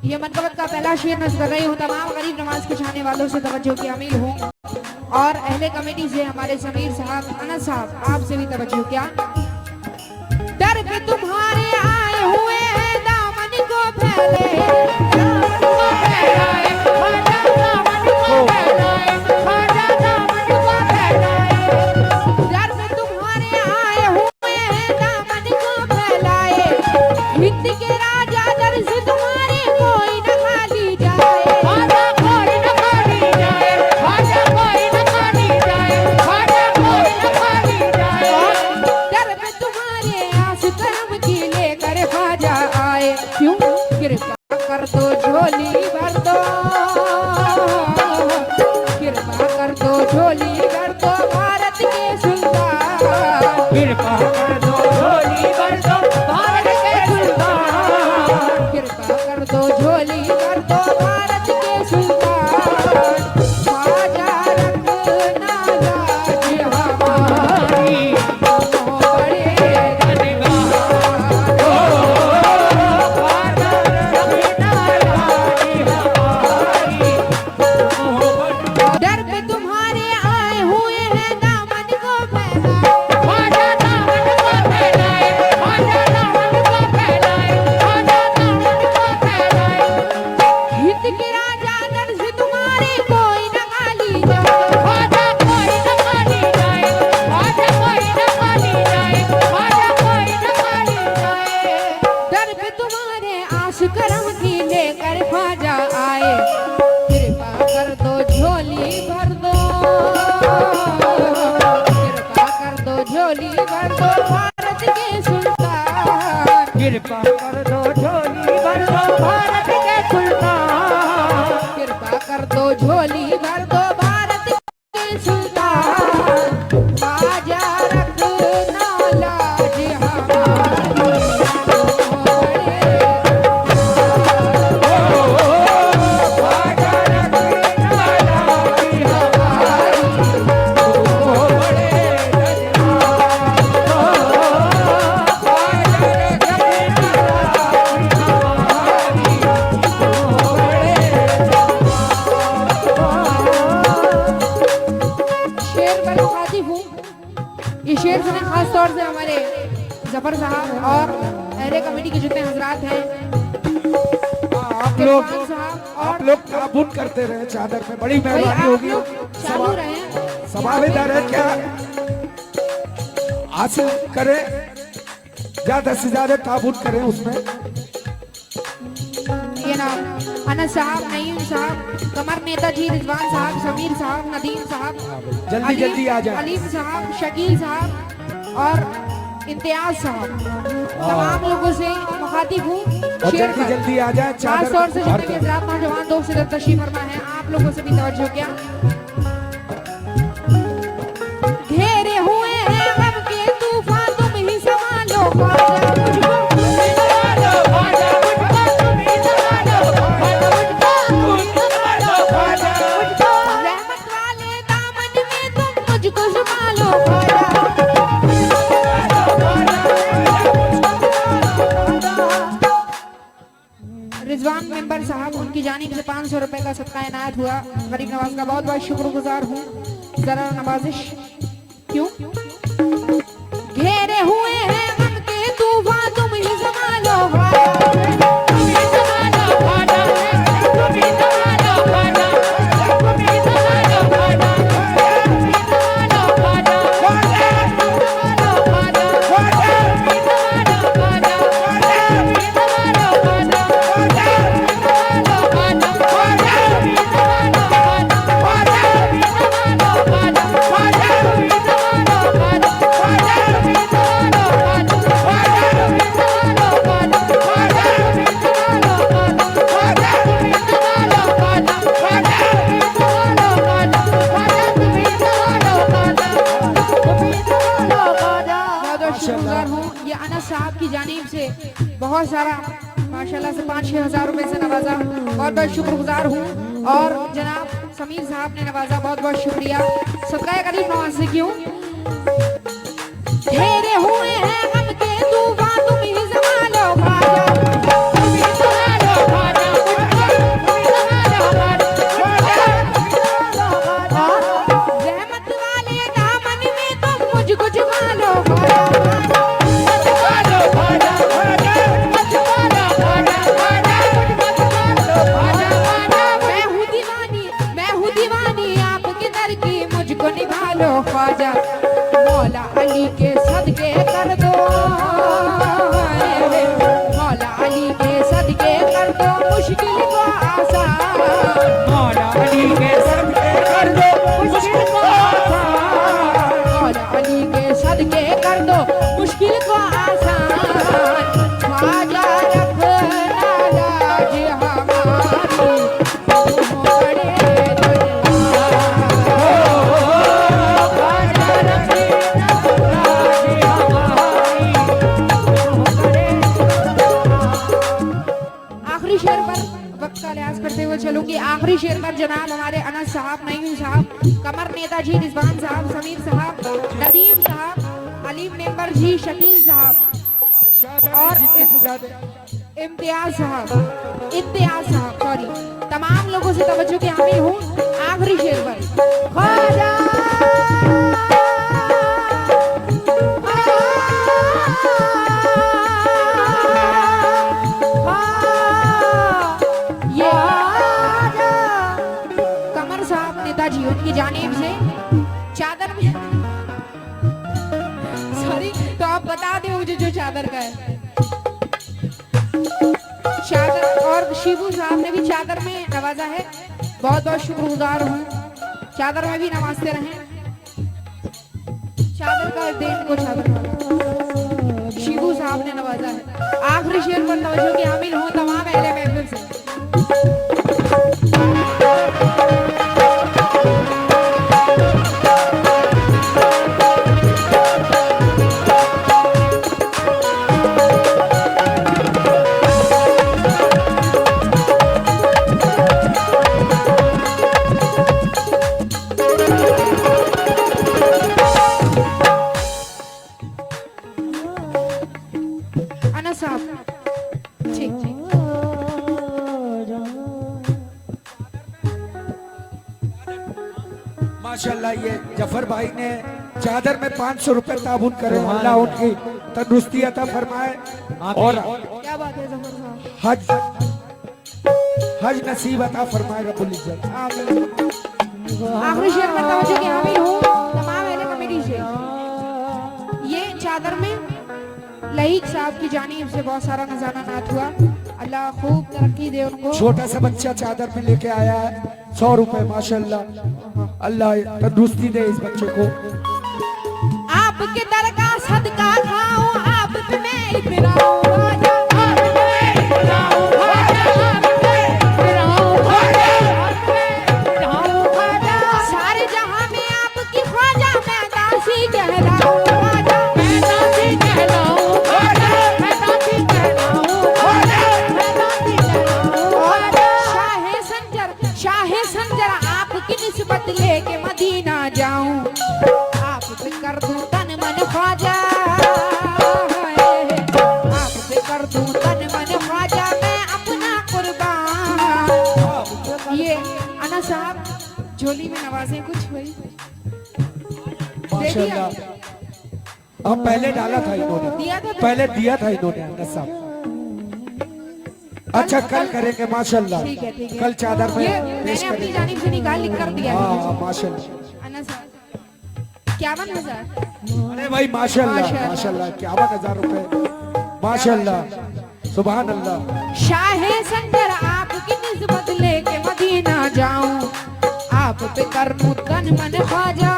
ये मनकबत का पहला शेर नज़र कर रही हूँ। तमाम गरीब नवाज के चाहने वालों से तवज्जो की अमील हूँ और अहले कमेटी से हमारे समीर साहब, अनस साहब, आपसे भी तवज्जो क्या। दर पे तुम्हारे आए हुए हैं दामन को फैले, दर पे तुम्हारे आए हुए हैं दामन को फैलाए, हिंद के राजा दर से तुम्हारे कोई न खाली जाए, खाजा कोई न खाली जाए, खाजा कोई न खाली जाए, खाजा कोई न खाली जाए। दर पे तुम्हारे आस करम की लेकर खाजा आए, क्यों कृपा कर दो झोली भर दो, कृपा कर दो झोली भर दो भारत के सुल्तान, कृपा कर दो झोली भर दो भारत के सुल्तान, कृपा कर दो झोली भर दो भारत के सुल्तान। ख्वाजा रखना लाज हमारी, तुम बड़े धन्यवाद, ख्वाजा रखना लाज हमारी। दर पे तुम्हारे आए हुए हैं दामन को फैलाए, ख्वाजा दामन को फैलाए, ख्वाजा दामन को फैलाए, ख्वाजा दामन को फैलाए, हिंद के राजा दर से तुम्हारे कोई न खाली जाए, ख्वाजा कोई न खाली जाए, ख्वाजा कोई न खाली जाए, ख्वाजा कोई न खाली जाए। दर पे तुम्हारे आस करम की लेकर ख्वाजा आए, कृपा कर दो झोली भर दो, कृपा कर दो झोली भर दो भारत के सुल्तान, कृपा कर दो झोली भर दो भारत के सुल्तान, कृपा कर दो झोली भर दो भारत के सुल्तान। ख्वाजा रखना लाज हमारी, तुम बड़े ख्वाजा रखना लाज हमारी, तुम बड़े शेर मैं मुखातिब हूँ। इस शेर से मैं खास तौर से हमारे जफर साहब और अहले कमेटी के जितने हजरात हैं, आप इरफान साहब आप और लोग ताबूत करते रहे चादर में, बड़ी भाई मेहरबानी आप होगी। लोग चालू रहे, सवाबेदार है क्या हासिल करें, ज्यादा से ज्यादा ताबूत करें उसमें। ये ना अनस साहब, नईम साहब, कमर नेताजी, रिजवान साहब, समीर साहब, नदीम साहब, जल्दी जल्दी आ जाए। अलीम साहब, शकील साहब और इम्तियाज साहब, तमाम लोगों से मुखातिब हूँ। और शेर जल्दी पर जल्दी आ जाए, खास चादर तौर से भर जितने भी कर। हजरात नौजवान दोस्त इधर तशरीफ फरमा है, आप लोगों से भी तवज्जो क्या। घेरे हुए हैं गम के तूफान, तुम ही संभालो ख्वाजा मुझको, तुम ही संभालो ख्वाजा मुझको, तुम ही संभालो ख्वाजा मुझको, तुम ही संभालो ख्वाजा मुझको, रहमत वाले दामन में तुम मुझको संभालो ख्वाजा। रिजवान मेंबर साहब, उनकी जानिब से 500 रुपए का सदका इनायत हुआ। गरीब नवाज का बहुत बहुत शुक्रगुजार हूँ। जरा नवाजिश क्यों। घेरे हुए हैं गम के तूफान, तुम ही संभालो ख्वाजा, तुम ही संभालो ख्वाजा, तुम ही संभालो ख्वाजा, तुम ही संभालो ख्वाजा, तुम ही संभालो ख्वाजा, तुम ही संभालो ख्वाजा, तुम ही संभालो ख्वाजा, तुम ही संभालो ख्वाजा, शुक्रगुजार हूँ। ये अनस साहब की जानिब से बहुत सारा माशाल्लाह से 5-6 हज़ार रुपए से नवाजा, बहुत बहुत शुक्रगुजार हूँ। और जनाब समीर साहब ने नवाजा, बहुत बहुत शुक्रिया। सदका करीब नवाज से क्यों। घेरे हुए हैं गम के तूफान, तुम ही संभालो ख्वाजा, तुम ही संभालो ख्वाजा, मुश्किल को आसान, मौला अली के सदके कर दो मुश्किल को आसान, मौला अली के सदके कर दो मुश्किल को आसान। ख्वाजा रखना लाज हमारी, तुम बड़े ख्वाजा रखना लाज हमारी, तुम बड़े। आखिरी शेर पर वक्त का लिहाज करते हुए चलूंगी। आखिरी शेर पर जनाब हमारे अनस साहब, नईम साहब, कमर नेताजी, रिजवान साहब, समीर साहब, नदीम साहब, अलीम मेंबर जी, शकील साहब और इम्तियाज साहब, सॉरी, तमाम लोगों से तवज्जो के हामिल हूँ। आखिरी शेर पर ख्वाजा कमर साहब नेताजी, उनकी जानिब से चादर में, सॉरी, तो आप बता दें मुझे जो चादर का है। चादर, और शिबू साहब ने भी चादर में नवाजा है, बहुत बहुत शुक्रगुजार हूँ। चादर में भी नवाजते रहें, चादर का देन को चादर वाला शिबू साहब ने नवाजा है। आखिरी शेर पर तवज्जो के हामिल हूँ तमाम अहले महफिल से। अनस साहब, ठीक ठीक। माशाल्लाह ये जफर भाई ने चादर में 500 रुपए ताबून करे, अल्लाह उनकी तंदुरुस्ती अता फरमाए और क्या बात है जफर साहब, हज नसीब अता फरमाए रब्बुल इज्जत। आमीन। आखिरी शेर में तवज्जो के हामिल हूँ तमाम अहले कमेटी से। ये चादर में लहीक साहब की जानिब से बहुत सारा नजारा नात हुआ, अल्लाह खूब तरक्की दे उनको। छोटा सा बच्चा चादर में लेके आया है 100 रुपए, माशाल्लाह, अल्लाह तंदुरुस्ती दे इस बच्चे को। आपके दर का सदका खाऊं, आप पे मैं इतराऊं, ख्वाजा आप पे मैं इतराऊं, ख्वाजा आप पे इतराऊं, ख्वाजा आप पे इतराऊं, ख्वाजा सारे जहां में आपकी ख्वाजा मैं दासी कहलाऊं, ख्वाजा मैं दासी कहलाऊं, ख्वाजा मैं दासी कहलाऊं, ख्वाजा मैं दासी कहलाऊं, ख्वाजा शाहे संजर आपकी निस्बत लेके मदीना जाऊं, आप पे कर दूं तन मन ख्वाजा, आप पे कर दूं तन मन ख्वाजा, मैं अपना कुर्बान। ये अना साहब झोली में नवाजे कुछ हुई माशाल्लाह, अब पहले डाला था इन्होंने, दिया था पहले दिया था इन्होंने अनस साहब। अच्छा कल करेंगे माशाल्लाह, ठीक है ठीक है। कल चादर में ये पेश मैंने अपनी करेंगे। जानिब से निकाल लिख कर दिया है। हाँ माशाल्लाह, अना साहब 51,000 अरे भाई माशाल्लाह माशाल्लाह। माशाल्लाह 51,000 रुपए, माशाल्लाह, सुभान अल्लाह। शाहे संजर आपकी निस्बत लेके मदीना जाऊं, आप पे कर दूं तन मन ख्वाजा,